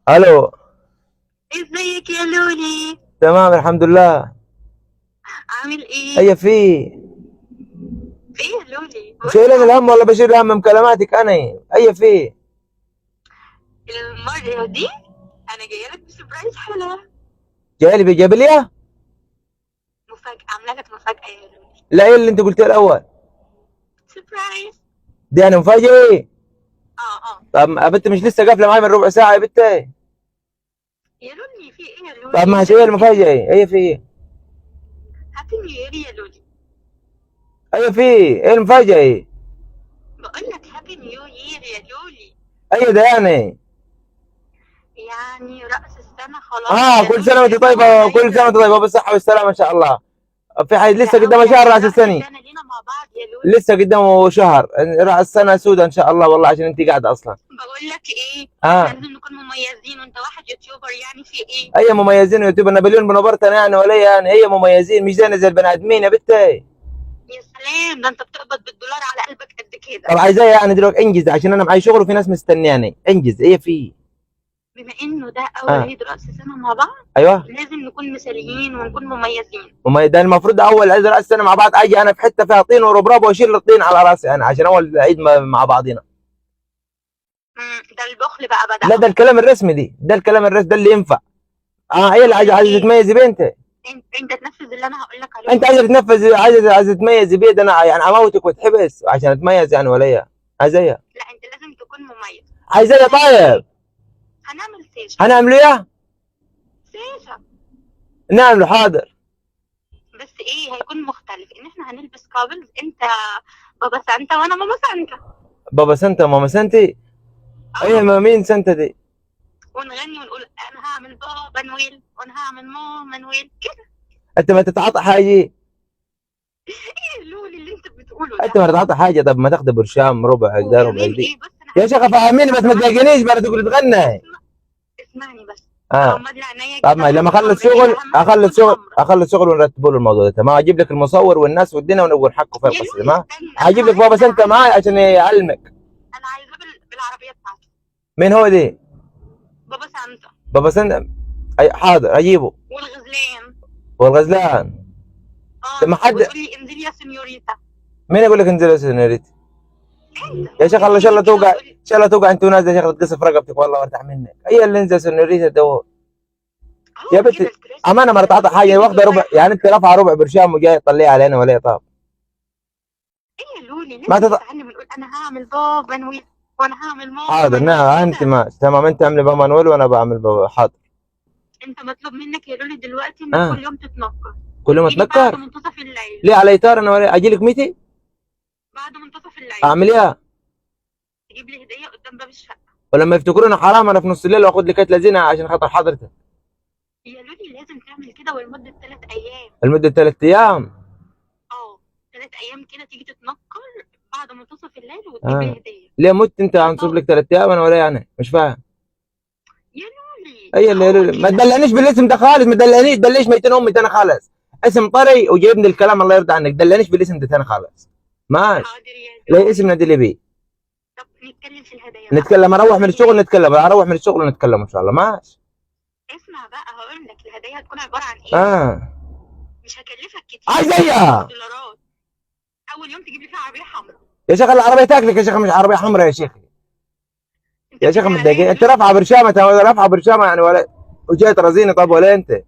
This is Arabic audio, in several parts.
الو. ازيك يا لولي؟ تمام الحمد لله. عامل ايه؟ هيا في في ايه يا لولي؟ بقولك شايلين عامل الهم ولا ايه؟ بشيل هم مكالماتك انا؟ هيا في المرة دي انا جاية لك بسربرايز حلو. جاي لي بجبلية؟ مفاجأة، عاملة لك مفاجأة يا لولي. لا ايه اللي انت قلتيه الاول؟ سربرايز. دي انا مفاجئ. اه. طب ما بنت مش لسه قافله معاي من ربع ساعه يا بنت؟ يا لولي في ايه يا طب لولي؟ ما انت هي نسيت. المفاجاه، هي في ايه؟ هابي نيو يير يا لولي. هي في ايه المفاجاه؟ بقول لك هابي نيو يير يا لولي. هي ده يعني؟ يعني رأس السنة خلاص اه يا كل لولي، سنه وانت الإضاءة طيبه، كل سنه زايدة. وانت طيبه بالصحه والسلامه ان شاء الله. في حاجه ده لسه قدامها شهر أول راس رأس السنه. سنة لينا مع بعض يا لولي. لسه قدامه شهر راس السنه سودة ان شاء الله، والله عشان انت قاعده اصلا. بقول لك ايه، احنا اه. لازم نكون مميزين، وانت واحد يوتيوبر، يعني في ايه؟ هي مميزين يوتيوب نابليون بونابرت انا يعني ولا يعني؟ هي مميزين مش زينا زي البني ادمين يا بنتي. يا سلام، ده انت بتقبض بالدولار على قلبك قد طب كده. عايزاه يعني دلوقتي انجز عشان انا معي شغل وفي ناس مستنياني، انجز هي في. بما انه ده اول اه. عيد رأس سنة مع بعض، ايوه. لازم نكون مثاليين ونكون مميزين. ده المفروض اول عيد راس السنه مع بعض اجي انا في حته فيها طين وربراب واشيل الطين على راسي انا عشان اول عيد مع بعضينا. ده البخل بقى لا بدأ. ده الكلام الرسمي، ده الكلام الرسمي ده اللي ينفع. اه هي اللي بقول لك عايزه ايه، تتميزي بيه انت. انت تنفذ اللي انا هقول لك عليه انت وتقول عايزه لي. تتنفذ، عايزه تتميزي بيه، ده انا يعني اموتك وتحبس عشان اتميز يعني ولا ايه؟ عايزاه. لا، انت لازم تكون مميز. عايزاه هنعمل طيب. ايه؟ هنعمل سيشن. هنعمله ايه؟ سيشن. نعمله حاضر. بس ايه، هيكون مختلف ان احنا هنلبس كابلز، انت بابا سانتا وانا ماما سانتا. بابا سانتا ماما سانتي. ايه اه. ما مين سانتا دي؟ ونغني ونقول انا هعمل بابا نويل وانا هعمل ماما نويل كده. انت ما تتعاطى حاجه؟ ايه اللولي اللي انت بتقوله انت ده؟ ما تتعاطى حاجه؟ طب ما تاخد برشام ربع ده ربع وكمان دي. ايه، بص انا يا شيخ هديك هديه فهميني بس ما اسمعني تضايقنيش بس. بلا تقول تغنى. اسمعني بس. اه. غمض لي عينيا طب كده ما لما وحط اخلص حمرا، هي شغل اهم حاجه تكون حمرا. اخلص شغل ونرتبوا له الموضوع ده تمام، اجيب لك المصور والناس والدنيا ونبقى نحكوا في يا القصه لولي تمام. استنى، هجيب لك بابا انا سانتا معاي عايزاه عشان يعلمك. انا عايزاه بالعربيه بتاعته. مين هو دي؟ بابا سانتا. بابا سانتا. اي حاضر اجيبه. والغزلان. والغزلان. طب ما حد. وتقول لي انزلي يا سنيوريتا. مين يقول لك انزل يا سيناريتي؟ انت يا شيخ الله ان شاء تيجي الله كده توقع، ان وتقولي. شاء الله توقع انت ونازل يا شيخ تقصف رقبتك والله وارتاح منك، هي اللي انزل سيناريتي ده. يا هو بنت كده الكريسماس امانه ما كده تعاطى حاجه وتيجي واخده ربع توقعي يعني، انت حمرا. رافعه ربع برشام وجاي تطلعي علينا ولا إيه؟ طب ايه يا لولي، ما لازم تط... نتعلم نقول انا هعمل بابا نويل وانا هعمل حاضر ماما نويل نعم انت كده. ماشي تمام، انت اعملي بابا مانويل وانا بعمل بابا حاضر. انت مطلوب منك يا لولي دلوقتي انك اه كل يوم تتنكر. كل يوم وتجيلي بعد اتنكر؟ منتصف الليل. ليه على ايتار انا ولا اجي لك ميتي؟ بعد منتصف الليل. اعمل ايه؟ تجيب لي هديه قدام باب الشقه. ولما يفتكرونا حرام انا في نص الليل واخد لي كات لذينه عشان خاطر حضرتك. يا لولي لازم تعمل كده، ولمده 3 ايام. لمده 3 ايام. اه. 3 ايام كده تيجي تتنكر بعد منتصف الليل وتجيب اه. لي هديه. ليه مت انت هنصب وطب لك 3 ايام انا ولا يعني مش فاهم. يا لولي هي اللي هو ما كده. تدلعنيش بالاسم ده خالص، ما تدلعنيش دليش ميتين امي تاني خالص. اسم طري وجايبني الكلام الله يرضى عنك، دلعنيش بالاسم ده تاني خالص. ماشي. حاضر يا ليه اسمنا لولي. دي اللي بيه. طب نتكلم في الهدايا بقى. نتكلم اروح من الشغل الهدايا. نتكلم، اروح من الشغل نتكلم ان شاء الله ماشي. اسمع بقى، هقول لك الهدايا هتكون عباره عن ايه. اه. مش هكلفك عايز كتير، هكلفك ايه؟ بالدولارات. اول يوم تجيب لي فيها عربيه حمراء. يا شيخ العربيه تاكلك يا شيخ، مش عربيه حمراء يا شيخ. انت يا شيخ بتتريق عليا متضايقين، يا انت لولي؟ رافعه برشامه ولا رافعه برشامه يعني ولا؟ وجاي ترازيني طب ولا انت؟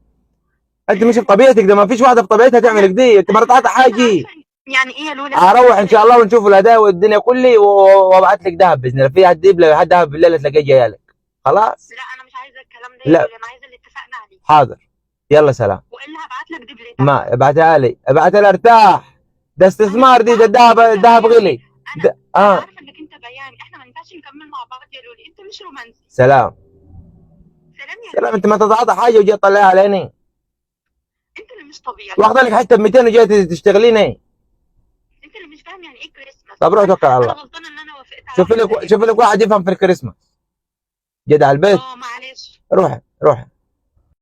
انت مش في طبيعتك، ده ما فيش واحده في طبيعتها تعمل انا كده، انت انا مرتاحه انا حاجه. عارفه يعني ايه يا لولي افكر هروح ان كده شاء يا الله لولي. ونشوف الهدايا والدنيا كلي وابعت لك دهب باذن الله، في هتجيب لك دهب بالليل تلاقيه جاي لك. خلاص. لا انا مش عايزه الكلام ده يا لا لولي، انا عايزه اللي اتفقنا عليه. حاضر. يلا سلام. والا هبعت لك دبلتها. ما ابعتها لي، ابعتها لي ارتاح. ده انا استثمار كنت دي، ده عارفه الذهب، انك انت الذهب بياني. غلي. انا ده انا اه. عارفه انك انت بياني، احنا ما ينفعش نكمل مع بعض يا لولي، انت مش رومانسي. سلام. سلام يا سلام، لولي. انت ما تتعاطى حاجه وجاي تطلعها عليني. انت اللي مش طبيعي. واخده لك حته ب 200 وجاي تشتغليني. انت اللي مش فاهم يعني ايه كريسماس. طب روح توكل على انا الله. غلطانه ان انا وافقت على واحده زي شوف لك كده. واحد يفهم في الكريسماس جد على البيت. اه معلش. روح روح.